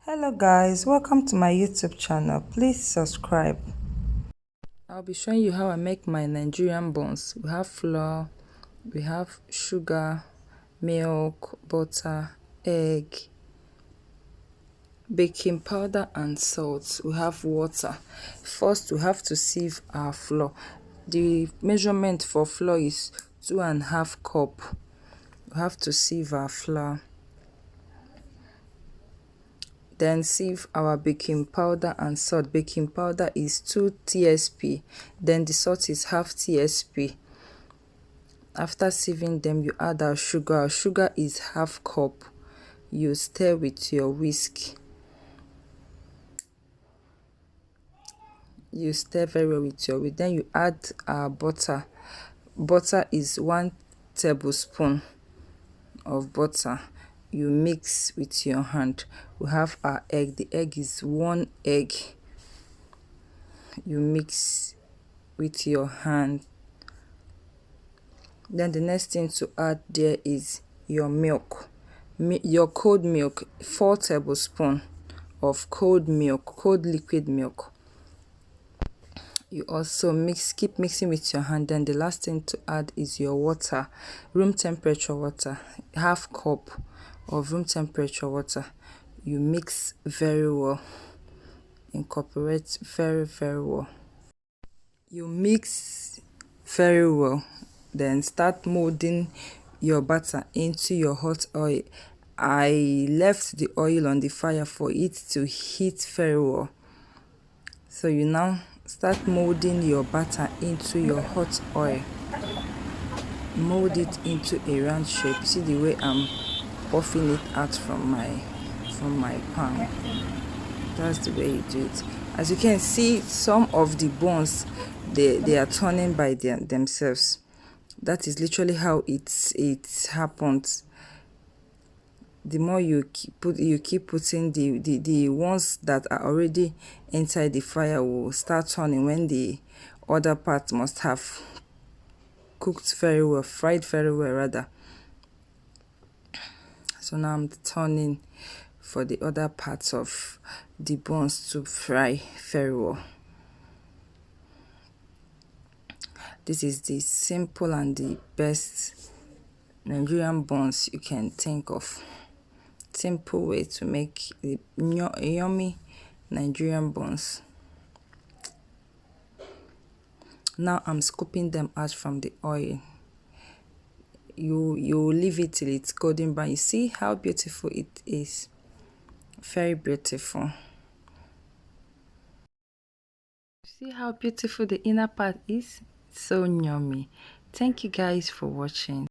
Hello guys, welcome to my YouTube channel. Please subscribe. I'll be showing you how I make my Nigerian buns. We have flour, we have sugar, milk, butter, egg, baking powder and salt. We have water. First we have to sieve our flour. The measurement for flour is 2.5 cup. We have to sieve our flour. Then sieve our baking powder and salt. Baking powder is 2 tsp, then the salt is half tsp. After sieving them, you add our sugar. Our sugar is half cup. You stir with your whisk. You stir very well with your whisk. Then you add our butter. Butter is 1 tablespoon of butter. You mix with your hand. We have our egg. The egg is 1 egg. You mix with your hand. Then the next thing to add there is your milk. Your cold milk, 4 tablespoons of cold milk, cold liquid milk. You also keep mixing with your hand. Then the last thing to add is your water, room temperature water, half cup of room temperature water. You mix very well, incorporate very well. You mix very well, then start molding your batter into your hot oil. I left the oil on the fire for it to heat very well. So you now start molding your batter into your hot oil. Mold it into a round shape. See the way I'm puffing it out from my pan. That's the way you do it. As you can see, some of the buns they are turning by themselves. That is literally how it happens. The more you keep putting, the ones that are already inside the fire will start turning when the other part must have cooked very well, fried very well rather. So now I'm turning for the other parts of the buns to fry very well. This is the simple and the best Nigerian buns you can think of. Simple way to make the yummy Nigerian buns. Now I'm scooping them out from the oil. You leave it till it's golden brown. You see how beautiful it is. Very beautiful. See how beautiful the inner part is? So yummy. Thank you guys for watching.